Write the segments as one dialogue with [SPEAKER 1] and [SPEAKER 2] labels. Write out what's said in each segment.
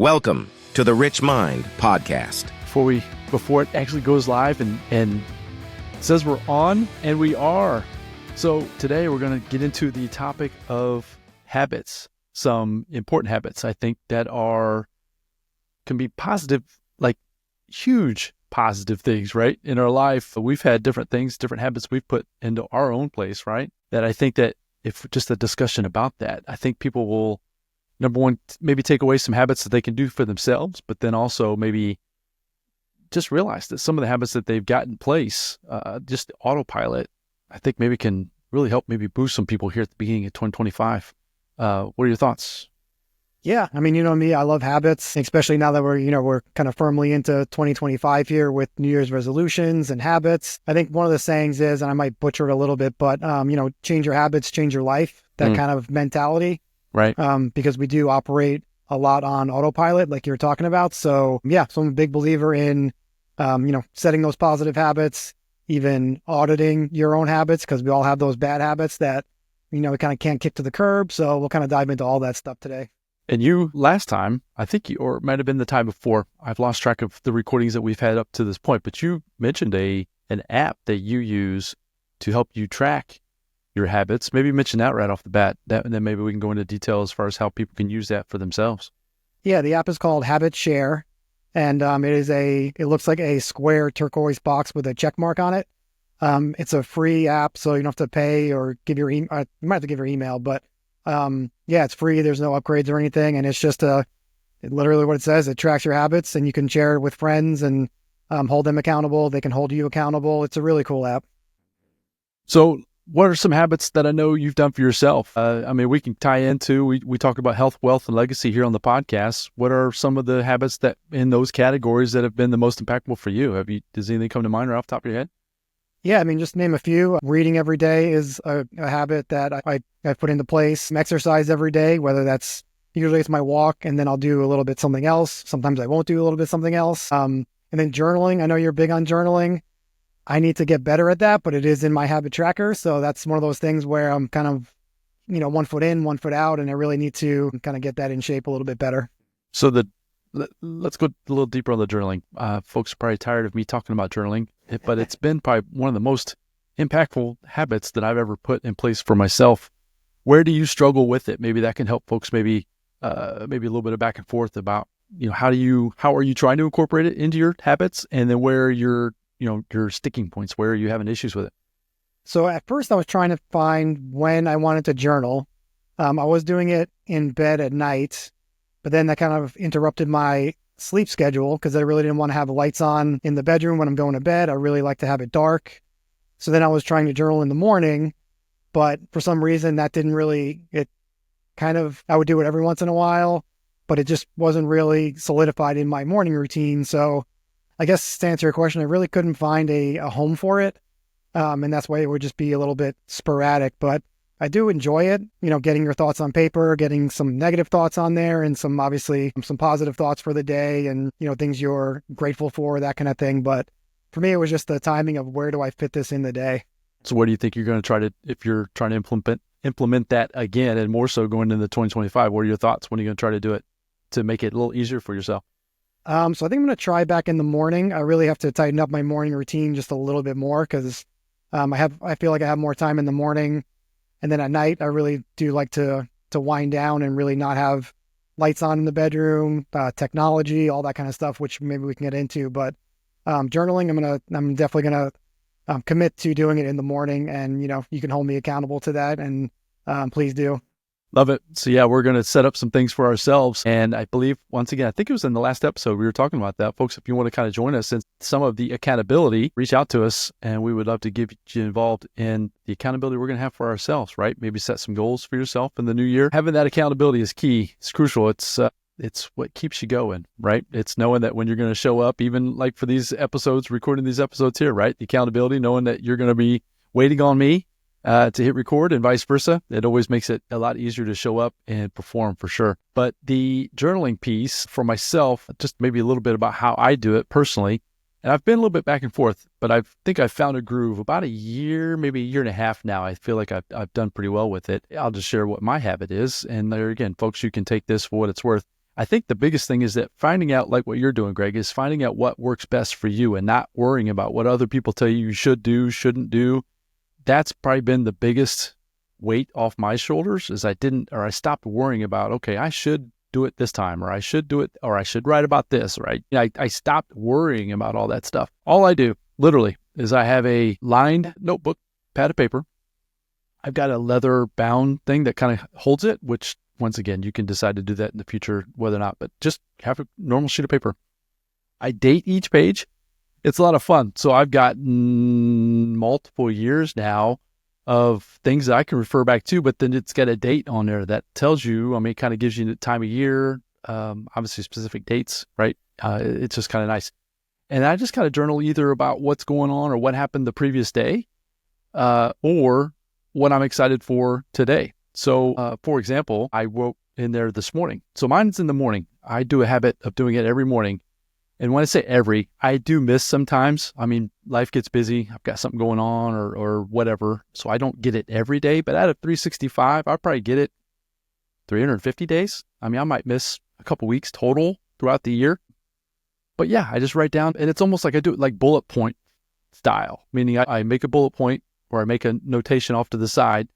[SPEAKER 1] Welcome to the Rich Mind Podcast.
[SPEAKER 2] Before it actually goes live and says we're on, and we are. So today we're going to get into the topic of habits, some important habits I think that can be positive, like huge positive things, right? In our life, we've had different things, different habits we've put into our own place, right? That I think that if just a discussion about that, I think people will, number one, maybe take away some habits that they can do for themselves, but then also maybe just realize that some of the habits that they've got in place, just autopilot, I think maybe can really help maybe boost some people here at the beginning of 2025. What are your thoughts?
[SPEAKER 3] Yeah. I mean, you know me, I love habits, especially now that we're kind of firmly into 2025 here with New Year's resolutions and habits. I think one of the sayings is, and I might butcher it a little bit, but, change your habits, change your life, that kind of mentality.
[SPEAKER 2] Right.
[SPEAKER 3] Because we do operate a lot on autopilot, like you're talking about. So yeah, so I'm a big believer in, setting those positive habits, even auditing your own habits, because we all have those bad habits that, we kind of can't kick to the curb. So we'll kind of dive into all that stuff today.
[SPEAKER 2] And you, last time, I think or it might have been the time before, I've lost track of the recordings that we've had up to this point, but you mentioned an app that you use to help you track your habits. Maybe mention that right off the bat, and then maybe we can go into detail as far as how people can use that for themselves.
[SPEAKER 3] Yeah, the app is called HabitShare, and it looks like a square turquoise box with a check mark on it. It's a free app, so you don't have to pay or give your email. You might have to give your email, but it's free. There's no upgrades or anything, and it's just literally what it says. It tracks your habits, and you can share it with friends and hold them accountable. They can hold you accountable. It's a really cool app.
[SPEAKER 2] So what are some habits that I know you've done for yourself? We can tie into, we talk about health, wealth, and legacy here on the podcast. What are some of the habits that in those categories that have been the most impactful for you? Does anything come to mind right off the top of your head?
[SPEAKER 3] Yeah, just name a few. Reading every day is a habit that I put into place. Exercise every day, whether that's, usually it's my walk, and then I'll do a little bit something else. Sometimes I won't do a little bit something else. And then journaling. I know you're big on journaling. I need to get better at that, but it is in my habit tracker. So that's one of those things where I'm kind of, 1 foot in, 1 foot out, and I really need to kind of get that in shape a little bit better.
[SPEAKER 2] So let's go a little deeper on the journaling. Folks are probably tired of me talking about journaling, but it's been probably one of the most impactful habits that I've ever put in place for myself. Where do you struggle with it? Maybe that can help folks maybe a little bit of back and forth about, how are you trying to incorporate it into your habits, and then where your sticking points, where are you having issues with it?
[SPEAKER 3] So at first I was trying to find when I wanted to journal. I was doing it in bed at night, but then that kind of interrupted my sleep schedule because I really didn't want to have the lights on in the bedroom when I'm going to bed. I really like to have it dark. So then I was trying to journal in the morning, but for some reason that didn't really, I would do it every once in a while, but it just wasn't really solidified in my morning routine. So I guess to answer your question, I really couldn't find a home for it. And that's why it would just be a little bit sporadic, but I do enjoy it, getting your thoughts on paper, getting some negative thoughts on there, and some positive thoughts for the day, and, things you're grateful for, that kind of thing. But for me, it was just the timing of where do I fit this in the day.
[SPEAKER 2] So what do you think you're going to try to, if you're trying to implement that again, and more so going into 2025, what are your thoughts? When are you going to try to do it to make it a little easier for yourself?
[SPEAKER 3] So I think I'm going to try back in the morning. I really have to tighten up my morning routine just a little bit more because I feel like I have more time in the morning, and then at night I really do like to wind down and really not have lights on in the bedroom, technology, all that kind of stuff, which maybe we can get into. But journaling, I'm definitely gonna commit to doing it in the morning, and you can hold me accountable to that, and please do.
[SPEAKER 2] Love it. So yeah, we're going to set up some things for ourselves. And I believe, once again, I think it was in the last episode, we were talking about that. Folks, if you want to kind of join us in some of the accountability, reach out to us, and we would love to get you involved in the accountability we're going to have for ourselves, right? Maybe set some goals for yourself in the new year. Having that accountability is key. It's crucial. It's what keeps you going, right? It's knowing that when you're going to show up, even like for these episodes, recording these episodes here, right? The accountability, knowing that you're going to be waiting on me to hit record and vice versa. It always makes it a lot easier to show up and perform for sure. But the journaling piece for myself, just maybe a little bit about how I do it personally. And I've been a little bit back and forth, but I think I've found a groove about a year, maybe a year and a half now. I feel like I've done pretty well with it. I'll just share what my habit is. And there again, folks, you can take this for what it's worth. I think the biggest thing is that finding out, like what you're doing, Greg, is finding out what works best for you and not worrying about what other people tell you should do, shouldn't do. That's probably been the biggest weight off my shoulders is I stopped worrying about, okay, I should do it this time, or I should do it, or I should write about this, right? I stopped worrying about all that stuff. All I do, literally, is I have a lined notebook, pad of paper. I've got a leather bound thing that kind of holds it, which once again, you can decide to do that in the future, whether or not, but just have a normal sheet of paper. I date each page. It's a lot of fun. So I've got multiple years now of things that I can refer back to, but then it's got a date on there that tells you, it kind of gives you the time of year, obviously specific dates, right? It's just kind of nice. And I just kind of journal either about what's going on or what happened the previous day, or what I'm excited for today. So, for example, I wrote in there this morning. So mine's in the morning. I do a habit of doing it every morning. And when I say every, I do miss sometimes. Life gets busy. I've got something going on or whatever. So I don't get it every day. But out of 365, I'll probably get it 350 days. I might miss a couple weeks total throughout the year. But yeah, I just write down. And it's almost like I do it like bullet point style, meaning I make a bullet point or I make a notation off to the side.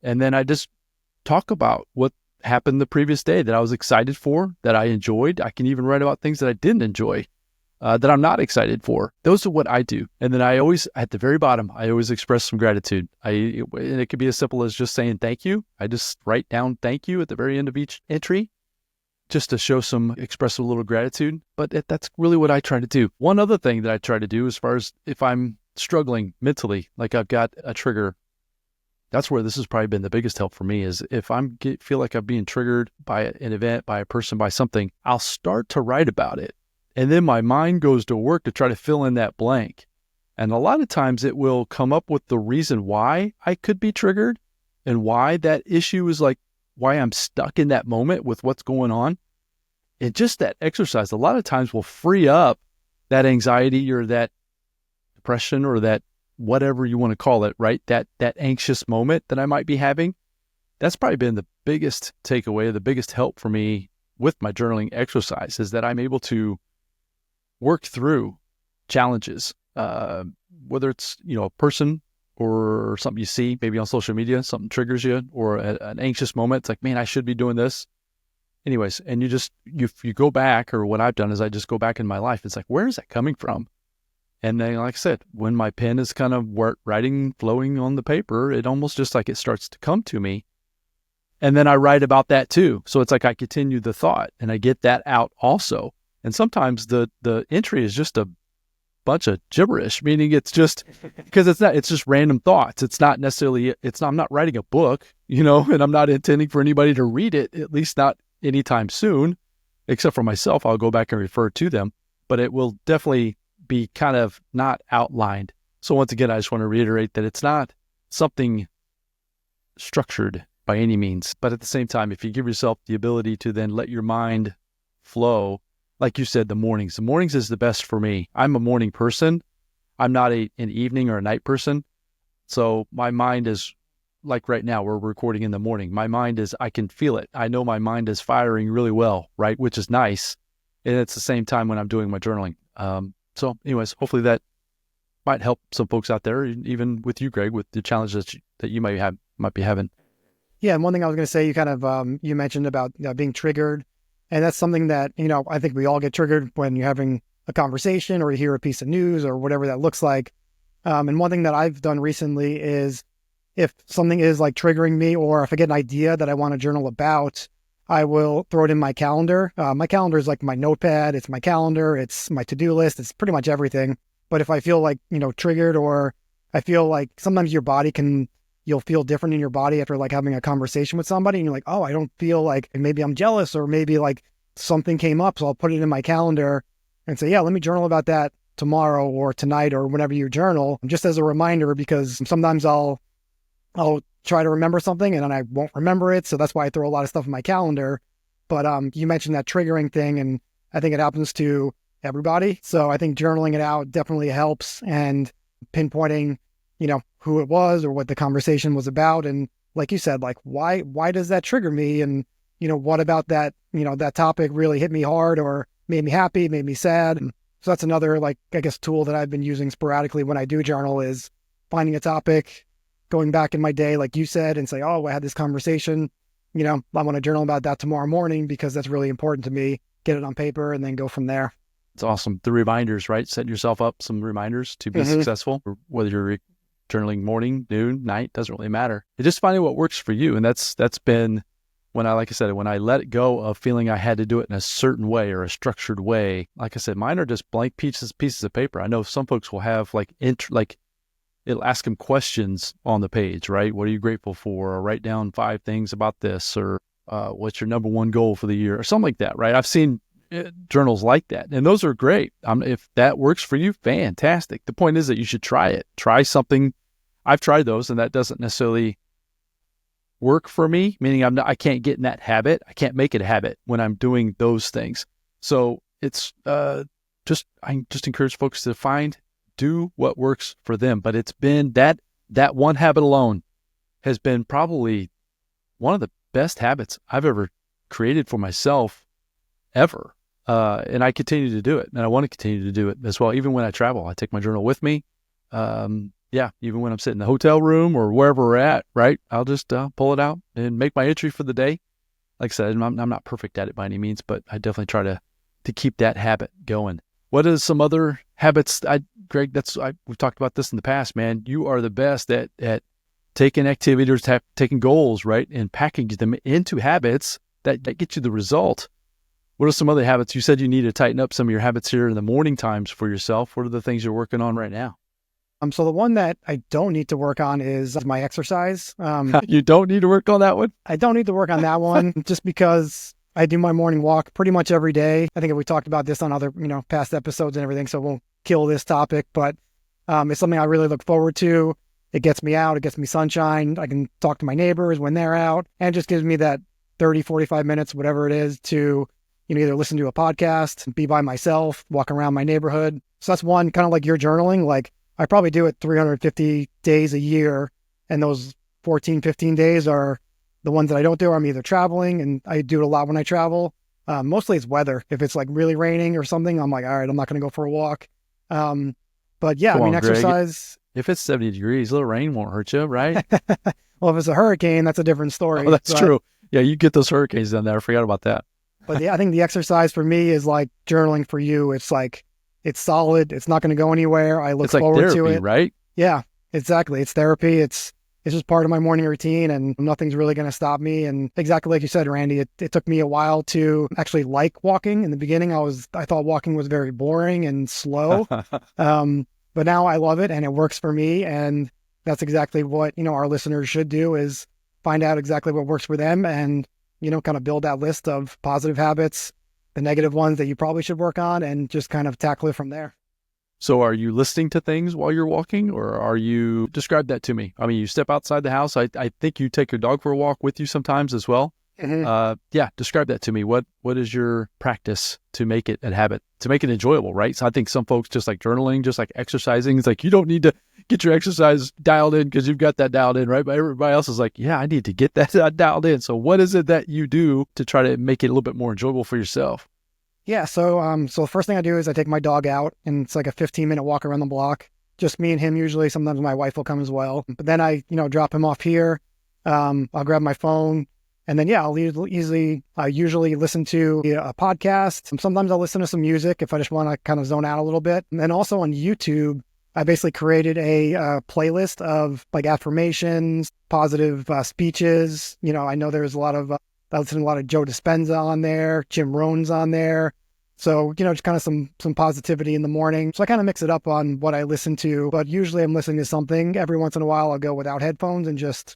[SPEAKER 2] And then I just talk about what happened the previous day that I was excited for, that I enjoyed. I can even write about things that I didn't enjoy, that I'm not excited for. Those are what I do. And then I always, at the very bottom, I always express some gratitude. And it could be as simple as just saying thank you. I just write down thank you at the very end of each entry, just to express a little gratitude. But that's really what I try to do. One other thing that I try to do, as far as if I'm struggling mentally, like I've got a trigger, that's where this has probably been the biggest help for me, is if feel like I'm being triggered by an event, by a person, by something, I'll start to write about it. And then my mind goes to work to try to fill in that blank. And a lot of times it will come up with the reason why I could be triggered and why that issue is why I'm stuck in that moment with what's going on. And just that exercise, a lot of times will free up that anxiety or that depression or that whatever you want to call it, right? That anxious moment that I might be having. That's probably been the biggest takeaway, the biggest help for me with my journaling exercise, is that I'm able to work through challenges, whether it's, a person or something you see maybe on social media, something triggers you, or an anxious moment. It's like, man, I should be doing this. Anyways, and you go back, or what I've done is I just go back in my life. It's like, where is that coming from? And then, like I said, when my pen is kind of writing, flowing on the paper, it almost just like it starts to come to me. And then I write about that too. So it's like I continue the thought and I get that out also. And sometimes the entry is just a bunch of gibberish, meaning it's just, because it's just random thoughts. It's not necessarily, I'm not writing a book, and I'm not intending for anybody to read it, at least not anytime soon, except for myself. I'll go back and refer to them, but it will definitely be kind of not outlined. So once again, I just want to reiterate that it's not something structured by any means, but at the same time, if you give yourself the ability to then let your mind flow, like you said, the mornings is the best for me. I'm a morning person. I'm not an evening or a night person. So my mind is, like right now, we're recording in the morning. My mind is, I can feel it. I know my mind is firing really well, right? Which is nice. And it's the same time when I'm doing my journaling. So anyways, hopefully that might help some folks out there, even with you, Greg, with the challenges that you might be having.
[SPEAKER 3] Yeah. And one thing I was going to say, you kind of, you mentioned about being triggered. And that's something that, I think we all get triggered when you're having a conversation or you hear a piece of news or whatever that looks like. And one thing that I've done recently is, if something is like triggering me, or if I get an idea that I want to journal about, I will throw it in my calendar. My calendar is like my notepad. It's my calendar. It's my to-do list. It's pretty much everything. But if I feel like, triggered, or I feel like sometimes you'll feel different in your body after like having a conversation with somebody, and you're like, oh, I don't feel like, maybe I'm jealous, or maybe like something came up. So I'll put it in my calendar and say, yeah, let me journal about that tomorrow or tonight or whenever you journal, just as a reminder, because sometimes I'll try to remember something and then I won't remember it. So that's why I throw a lot of stuff in my calendar. But you mentioned that triggering thing, and I think it happens to everybody. So I think journaling it out definitely helps, and pinpointing, who it was or what the conversation was about. And like you said, like, why does that trigger me? And what about that, that topic really hit me hard or made me happy, made me sad. And so that's another, like, I guess, tool that I've been using sporadically when I do journal is finding a topic, going back in my day, like you said, and say, oh, I had this conversation, I want to journal about that tomorrow morning because that's really important to me, get it on paper and then go from there.
[SPEAKER 2] It's awesome. The reminders, right? Setting yourself up some reminders to be successful, whether you're journaling morning, noon, night, doesn't really matter. It's just finding what works for you. And that's been when I let it go of feeling I had to do it in a certain way or a structured way. Like I said, mine are just blank pieces of paper. I know some folks will have it'll ask them questions on the page, right? What are you grateful for? Or write down 5 things about this, or what's your number 1 goal for the year, or something like that, right? I've seen journals like that, and those are great. If that works for you, fantastic. The point is that you should try it. Try something. I've tried those, and that doesn't necessarily work for me, meaning I can't get in that habit. I can't make it a habit when I'm doing those things. So it's I just encourage folks to do what works for them. But it's been that one habit alone has been probably one of the best habits I've ever created for myself ever. And I continue to do it, and I want to continue to do it as well. Even when I travel, I take my journal with me. Even when I'm sitting in the hotel room or wherever we're at, right? I'll just pull it out and make my entry for the day. Like I said, I'm not perfect at it by any means, but I definitely try to keep that habit going. What is some other habits? Greg, we've talked about this in the past, man. You are the best at taking activities, taking goals, right, and packaging them into habits that get you the result. What are some other habits? You said you need to tighten up some of your habits here in the morning times for yourself. What are the things you're working on right now?
[SPEAKER 3] So the one that I don't need to work on is my exercise.
[SPEAKER 2] You don't need to work on that one?
[SPEAKER 3] I don't need to work on that one just because I do my morning walk pretty much every day. I think we talked about this on other, past episodes and everything, so we'll kill this topic, but it's something I really look forward to. It gets me out. It gets me sunshine. I can talk to my neighbors when they're out, and it just gives me that 30, 45 minutes, whatever it is, to either listen to a podcast, be by myself, walk around my neighborhood. So that's one, kind of like your journaling. Like, I probably do it 350 days a year, and those 14, 15 days are the ones that I don't do. I'm either traveling, and I do it a lot when I travel. Mostly it's weather. If it's like really raining or something, I'm like, all right, I'm not going to go for a walk. But yeah,
[SPEAKER 2] Come on,
[SPEAKER 3] exercise.
[SPEAKER 2] Greg. If it's 70 degrees, a little rain won't hurt you, right?
[SPEAKER 3] Well, if it's a hurricane, that's a different story.
[SPEAKER 2] Oh, that's true. Yeah, you get those hurricanes down there. I forgot about that.
[SPEAKER 3] But yeah, I think the exercise for me is like journaling for you. It's like, it's solid. It's not going to go anywhere. I look forward
[SPEAKER 2] therapy,
[SPEAKER 3] to it.
[SPEAKER 2] Right?
[SPEAKER 3] Yeah, exactly. It's therapy. It's just part of my morning routine, and nothing's really going to stop me. And exactly like you said, Randy, it took me a while to actually like walking. In the beginning, I thought walking was very boring and slow. But now I love it, and it works for me. And that's exactly what, our listeners should do, is find out exactly what works for them and, kind of build that list of positive habits, the negative ones that you probably should work on, and just kind of tackle it from there.
[SPEAKER 2] So are you listening to things while you're walking, or describe that to me? I mean, you step outside the house. I think you take your dog for a walk with you sometimes as well. Mm-hmm. Describe that to me. What is your practice to make it a habit, to make it enjoyable, right? So I think some folks, just like journaling, just like exercising, it's like, you don't need to get your exercise dialed in because you've got that dialed in, right? But everybody else is like, yeah, I need to get that dialed in. So what is it that you do to try to make it a little bit more enjoyable for yourself?
[SPEAKER 3] Yeah. So the first thing I do is I take my dog out, and it's like a 15-minute walk around the block. Just me and him usually. Sometimes my wife will come as well. But then I, drop him off here. I'll grab my phone, and then, I'll usually listen to a podcast. Sometimes I'll listen to some music if I just want to kind of zone out a little bit. And then also on YouTube, I basically created a playlist of like affirmations, positive speeches. I know there's a lot of, I listen to a lot of Joe Dispenza on there, Jim Rohn's on there. So, just kind of some positivity in the morning. So I kind of mix it up on what I listen to, but usually I'm listening to something. Every once in a while I'll go without headphones and just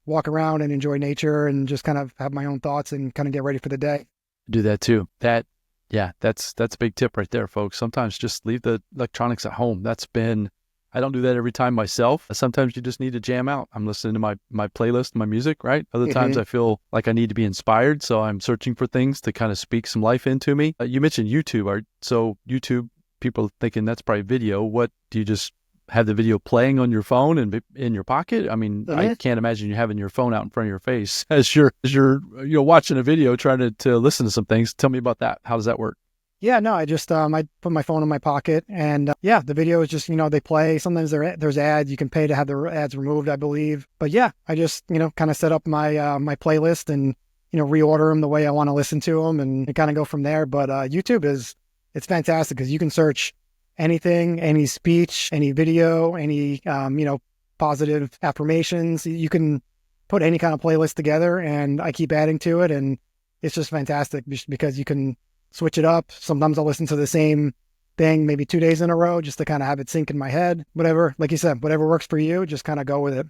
[SPEAKER 3] walk around and enjoy nature and just kind of have my own thoughts and kind of get ready for the day.
[SPEAKER 2] Do that too. That's a big tip right there, folks. Sometimes just leave the electronics at home. I don't do that every time myself. Sometimes you just need to jam out. I'm listening to my playlist, my music, right? Other times I feel like I need to be inspired. So I'm searching for things to kind of speak some life into me. You mentioned YouTube. So YouTube, people thinking that's probably video. What do you just have the video playing on your phone and in your pocket. I mean, I
[SPEAKER 3] Mhm.
[SPEAKER 2] can't imagine you having your phone out in front of your face as you're watching a video, trying to listen to some things. Tell me about that. How does that work?
[SPEAKER 3] Yeah, no, I just I put my phone in my pocket, and yeah, the video is just they play. Sometimes there's ads. You can pay to have the ads removed, I believe. But yeah, I just kind of set up my my playlist and reorder them the way I want to listen to them, and kind of go from there. But YouTube it's fantastic because you can search anything, any speech, any video, any positive affirmations. You can put any kind of playlist together, and I keep adding to it, and it's just fantastic just because you can switch it up. Sometimes I'll listen to the same thing maybe 2 days in a row just to kind of have it sync in my head. Whatever, like you said, whatever works for you, just kind of go with it.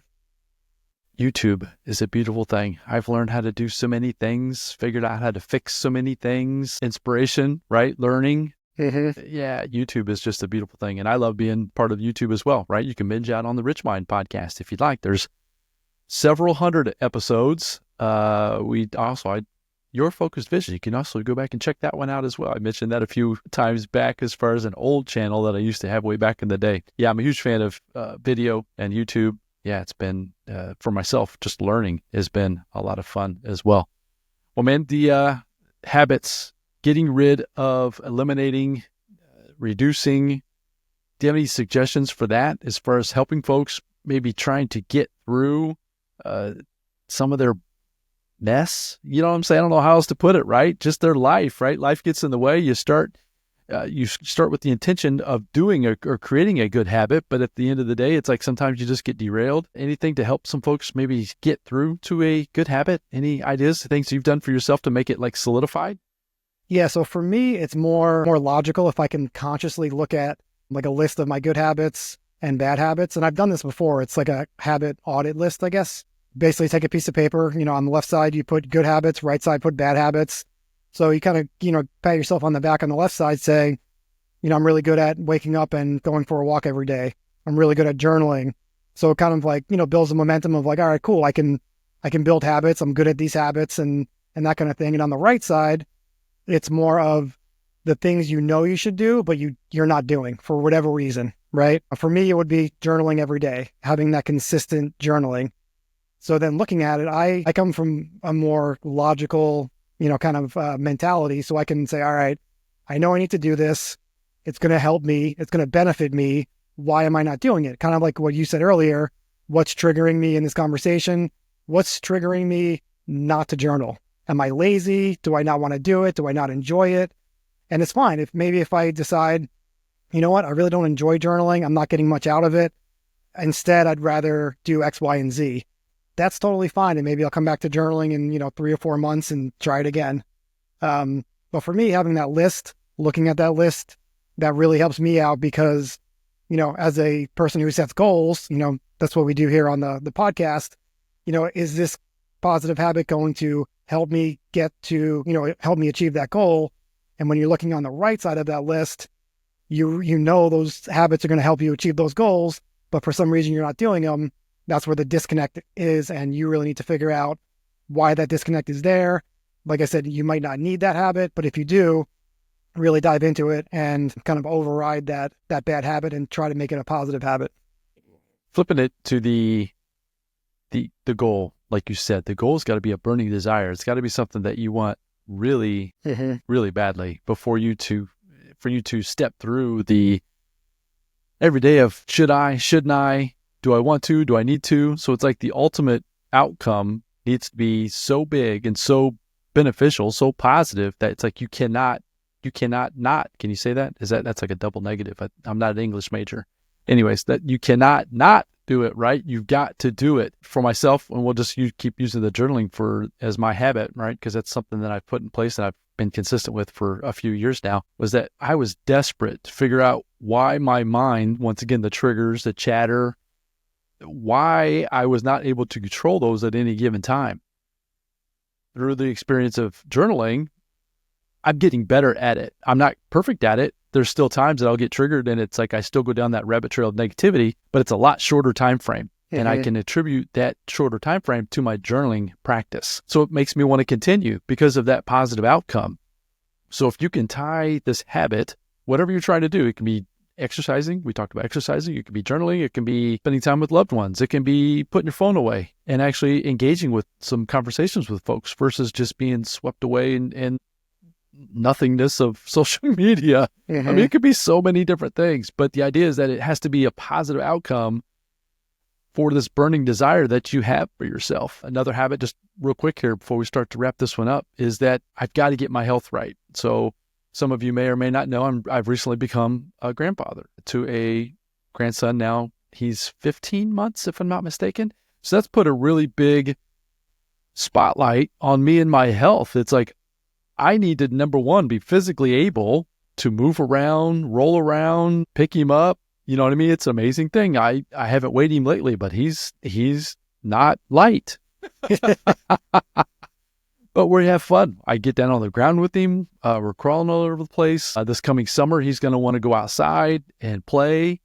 [SPEAKER 2] YouTube is a beautiful thing. I've learned how to do so many things, figured out how to fix so many things. Inspiration, right? Learning.
[SPEAKER 3] Mm-hmm.
[SPEAKER 2] Yeah, YouTube is just a beautiful thing. And I love being part of YouTube as well, right? You can binge out on the Rich Mind podcast if you'd like. There's several hundred episodes. Your Focused Vision, you can also go back and check that one out as well. I mentioned that a few times back as far as an old channel that I used to have way back in the day. Yeah, I'm a huge fan of video and YouTube. Yeah, it's been, for myself, just learning has been a lot of fun as well. Well, man, the habits, getting rid of, eliminating, reducing, do you have any suggestions for that as far as helping folks maybe trying to get through some of their mess? You know what I'm saying? I don't know how else to put it, right? Just their life, right? Life gets in the way. You start with the intention of doing or creating a good habit, but at the end of the day, it's like sometimes you just get derailed. Anything to help some folks maybe get through to a good habit? Any ideas, things you've done for yourself to make it like solidified?
[SPEAKER 3] Yeah, so for me, it's more logical if I can consciously look at like a list of my good habits and bad habits. And I've done this before. It's like a habit audit list, I guess. Basically take a piece of paper, on the left side, you put good habits, right side, put bad habits. So you kind of, pat yourself on the back on the left side saying, I'm really good at waking up and going for a walk every day. I'm really good at journaling. So it kind of like, builds a momentum of like, all right, cool. I can build habits. I'm good at these habits and that kind of thing. And on the right side, it's more of the things you should do, but you're not doing for whatever reason, right? For me, it would be journaling every day, having that consistent journaling. So then looking at it, I come from a more logical, kind of mentality. So I can say, all right, I know I need to do this. It's going to help me. It's going to benefit me. Why am I not doing it? Kind of like what you said earlier. What's triggering me in this conversation? What's triggering me not to journal? Am I lazy? Do I not want to do it? Do I not enjoy it? And it's fine. If I decide, you know what, I really don't enjoy journaling. I'm not getting much out of it. Instead, I'd rather do X, Y, and Z. That's totally fine. And maybe I'll come back to journaling in, 3 or 4 months and try it again. But for me, having that list, looking at that list, that really helps me out because, as a person who sets goals, that's what we do here on the podcast. Is this positive habit going to help me get to, help me achieve that goal? And when you're looking on the right side of that list, those habits are going to help you achieve those goals, but for some reason you're not doing them. That's where the disconnect is, and you really need to figure out why that disconnect is there. Like I said, you might not need that habit, but if you do, really dive into it and kind of override that bad habit and try to make it a positive habit.
[SPEAKER 2] Flipping it to the goal, like you said, the goal's got to be a burning desire. It's got to be something that you want really, really badly for you to step through the every day of should I, shouldn't I, do I want to, do I need to? So it's like the ultimate outcome needs to be so big and so beneficial, so positive that it's like you cannot not. Can you say that? That's like a double negative. I'm not an English major. Anyways, that you cannot not do it, right? You've got to do it. For myself, and we'll just keep using the journaling as my habit, right? Because that's something that I've put in place and I've been consistent with for a few years now, was that I was desperate to figure out why my mind, once again, the triggers, the chatter, why I was not able to control those at any given time. Through the experience of journaling, I'm getting better at it. I'm not perfect at it. There's still times that I'll get triggered and it's like I still go down that rabbit trail of negativity, but it's a lot shorter time frame. And I can attribute that shorter time frame to my journaling practice. So it makes me want to continue because of that positive outcome. So if you can tie this habit, whatever you're trying to do, it can be exercising. We talked about exercising. It can be journaling. It can be spending time with loved ones. It can be putting your phone away and actually engaging with some conversations with folks versus just being swept away in nothingness of social media.
[SPEAKER 3] Mm-hmm.
[SPEAKER 2] I mean, it could be so many different things, but the idea is that it has to be a positive outcome for this burning desire that you have for yourself. Another habit, just real quick here before we start to wrap this one up, is that I've got to get my health right. So some of you may or may not know, I've recently become a grandfather to a grandson now. He's 15 months, if I'm not mistaken. So that's put a really big spotlight on me and my health. It's like, I need to, number one, be physically able to move around, roll around, pick him up. You know what I mean? It's an amazing thing. I haven't weighed him lately, but he's not light. But we have fun. I get down on the ground with him. We're crawling all over the place. This coming summer, he's going to want to go outside and play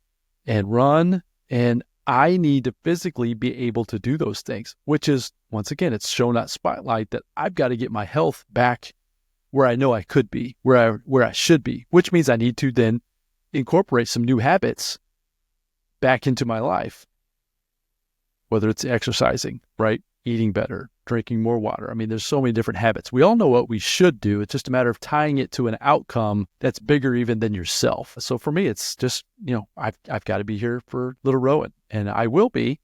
[SPEAKER 2] and run. And I need to physically be able to do those things, which is, once again, it's shown that spotlight that I've got to get my health back where I know I could be, where I should be, which means I need to then incorporate some new habits back into my life, whether it's exercising, right? Eating better, drinking more water. I mean, there's so many different habits. We all know what we should do. It's just a matter of tying it to an outcome that's bigger even than yourself. So for me, it's just, I've got to be here for little Rowan, and I will be,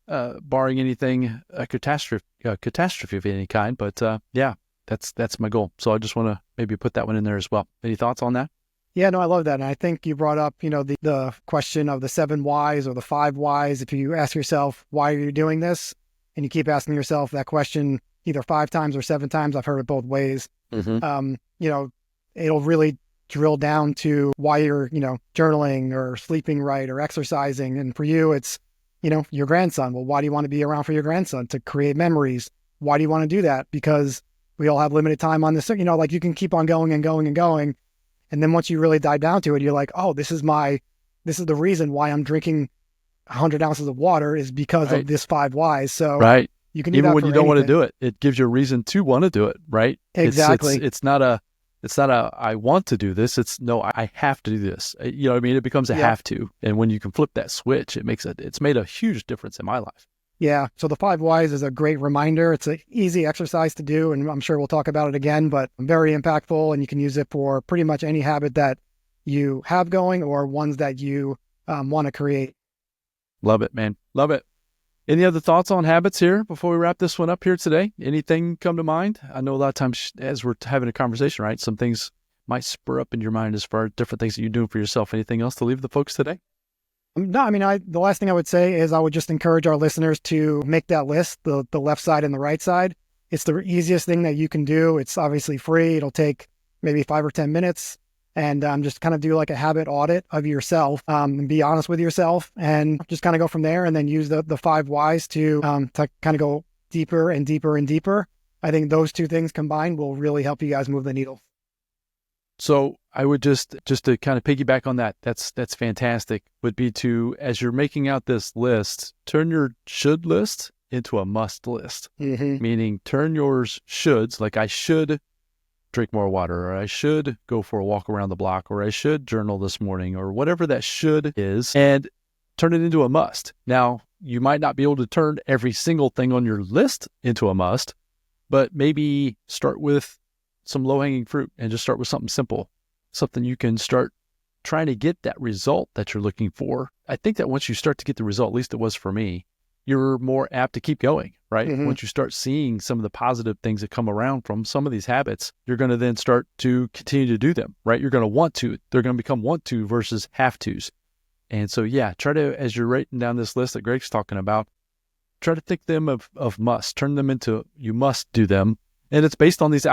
[SPEAKER 2] barring anything, a catastrophe of any kind. But yeah, that's my goal. So I just want to maybe put that one in there as well. Any thoughts on that?
[SPEAKER 3] Yeah, no, I love that. And I think you brought up, the question of the 7 whys or the 5 whys. If you ask yourself, why are you doing this? And you keep asking yourself that question either 5 times or 7 times. I've heard it both ways.
[SPEAKER 2] Mm-hmm.
[SPEAKER 3] It'll really drill down to why you're, journaling or sleeping right or exercising. And for you, it's, your grandson. Well, why do you want to be around for your grandson? To create memories. Why do you want to do that? Because we all have limited time on this. Like you can keep on going and going and going. And then once you really dive down to it, you're like, oh, this is the reason why I'm drinking 100 ounces of water is because of this 5 whys. So
[SPEAKER 2] right.
[SPEAKER 3] You can do
[SPEAKER 2] even
[SPEAKER 3] that
[SPEAKER 2] when
[SPEAKER 3] for
[SPEAKER 2] you don't want to
[SPEAKER 3] anything.
[SPEAKER 2] do it, it gives you a reason to want to do it, right?
[SPEAKER 3] Exactly.
[SPEAKER 2] It's not a I want to do this. It's no, I have to do this. You know what I mean? It becomes a have to. And when you can flip that switch, it's made a huge difference in my life.
[SPEAKER 3] Yeah. So the 5 whys is a great reminder. It's an easy exercise to do, and I'm sure we'll talk about it again, but very impactful, and you can use it for pretty much any habit that you have going or ones that you want to create.
[SPEAKER 2] Love it, man. Love it. Any other thoughts on habits here before we wrap this one up here today? Anything come to mind? I know a lot of times as we're having a conversation, right, some things might spur up in your mind as far as different things that you're doing for yourself. Anything else to leave the folks today?
[SPEAKER 3] No, I mean, the last thing I would say is I would just encourage our listeners to make that list, the left side and the right side. It's the easiest thing that you can do. It's obviously free. It'll take maybe 5 or 10 minutes, and just kind of do like a habit audit of yourself, and be honest with yourself, and just kind of go from there, and then use the 5 whys to kind of go deeper and deeper and deeper. I think those 2 things combined will really help you guys move the needle.
[SPEAKER 2] So I would just to kind of piggyback on that, that's fantastic, would be to, as you're making out this list, turn your should list into a must list.
[SPEAKER 3] Mm-hmm.
[SPEAKER 2] Meaning turn yours shoulds, like I should drink more water, or I should go for a walk around the block, or I should journal this morning, or whatever that should is, and turn it into a must. Now, you might not be able to turn every single thing on your list into a must, but maybe start with some low-hanging fruit and just start with something simple, something you can start trying to get that result that you're looking for. I think that once you start to get the result, at least it was for me, you're more apt to keep going, right?
[SPEAKER 3] Mm-hmm.
[SPEAKER 2] Once you start seeing some of the positive things that come around from some of these habits, you're going to then start to continue to do them, right? You're going to want to. They're going to become want to versus have tos. And so, yeah, try to, as you're writing down this list that Greg's talking about, try to think them of must, turn them into you must do them. And it's based on this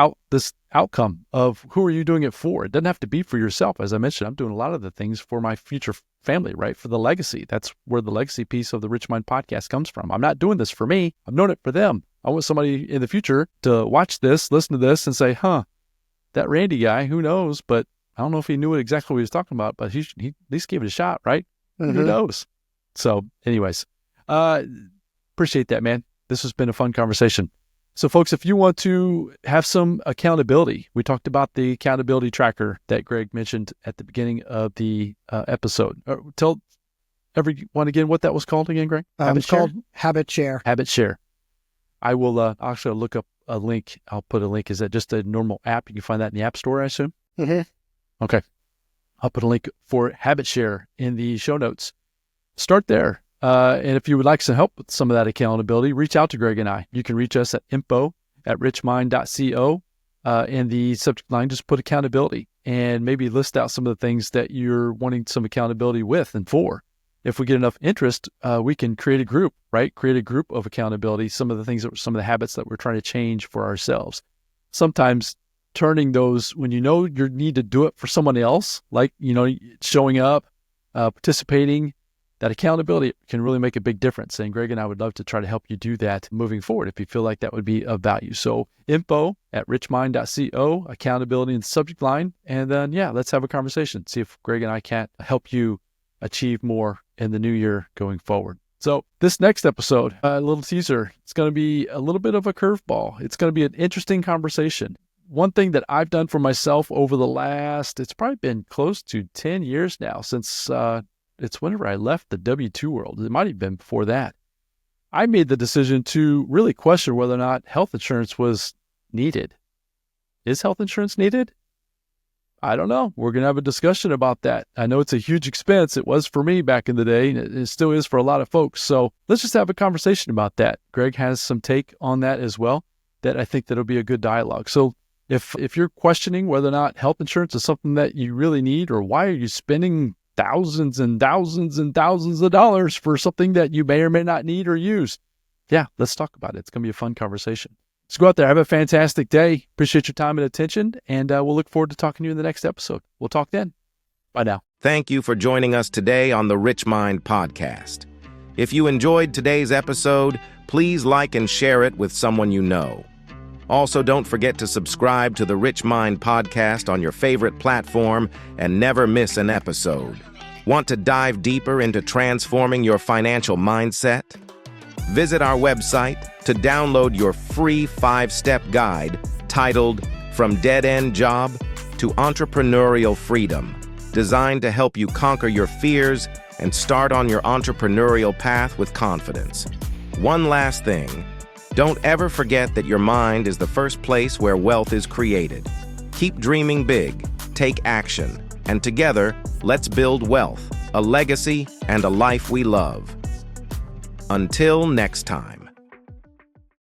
[SPEAKER 2] outcome of who are you doing it for? It doesn't have to be for yourself. As I mentioned, I'm doing a lot of the things for my future family, right? For the legacy. That's where the legacy piece of the Rich Mind podcast comes from. I'm not doing this for me. I'm doing it for them. I want somebody in the future to watch this, listen to this, and say, that Randy guy, who knows? But I don't know if he knew exactly what he was talking about, but he at least gave it a shot, right?
[SPEAKER 3] Mm-hmm.
[SPEAKER 2] Who knows? So anyways, appreciate that, man. This has been a fun conversation. So folks, if you want to have some accountability, we talked about the accountability tracker that Greg mentioned at the beginning of the episode. Tell everyone again what that was called again, Greg?
[SPEAKER 3] It's called HabitShare.
[SPEAKER 2] HabitShare. I will actually look up a link. I'll put a link. Is that just a normal app? You can find that in the App Store, I assume?
[SPEAKER 3] Mm-hmm.
[SPEAKER 2] Okay. I'll put a link for HabitShare in the show notes. Start there. And if you would like some help with some of that accountability, reach out to Greg and I. You can reach us at info@richmind.co. In the subject line, just put accountability and maybe list out some of the things that you're wanting some accountability with and for. If we get enough interest, we can create a group, right? Create a group of accountability, some of the habits that we're trying to change for ourselves. Sometimes turning those, when you know you need to do it for someone else, like, showing up, participating, that accountability can really make a big difference. And Greg and I would love to try to help you do that moving forward if you feel like that would be of value. So info@richmind.co, accountability in the subject line. And then, let's have a conversation. See if Greg and I can't help you achieve more in the new year going forward. So this next episode, a little teaser, it's going to be a little bit of a curveball. It's going to be an interesting conversation. One thing that I've done for myself over the last, it's probably been close to 10 years now since it's whenever I left the W-2 world. It might have been before that. I made the decision to really question whether or not health insurance was needed. Is health insurance needed? I don't know. We're going to have a discussion about that. I know it's a huge expense. It was for me back in the day, and it still is for a lot of folks. So let's just have a conversation about that. Greg has some take on that as well, that I think that'll be a good dialogue. So if you're questioning whether or not health insurance is something that you really need, or why are you spending thousands and thousands and thousands of dollars for something that you may or may not need or use, let's talk about it. It's going to be a fun conversation. So go out there, have a fantastic day. Appreciate your time and attention, and we'll look forward to talking to you in the next episode. We'll talk then. Bye now.
[SPEAKER 1] Thank you for joining us today on the Rich Mind Podcast. If you enjoyed today's episode, please like and share it with someone you know. Also, don't forget to subscribe to the Rich Mind Podcast on your favorite platform and never miss an episode. Want to dive deeper into transforming your financial mindset? Visit our website to download your free 5-step guide titled From Dead-End Job to Entrepreneurial Freedom, designed to help you conquer your fears and start on your entrepreneurial path with confidence. One last thing. Don't ever forget that your mind is the first place where wealth is created. Keep dreaming big, take action, and together, let's build wealth, a legacy, and a life we love. Until next time.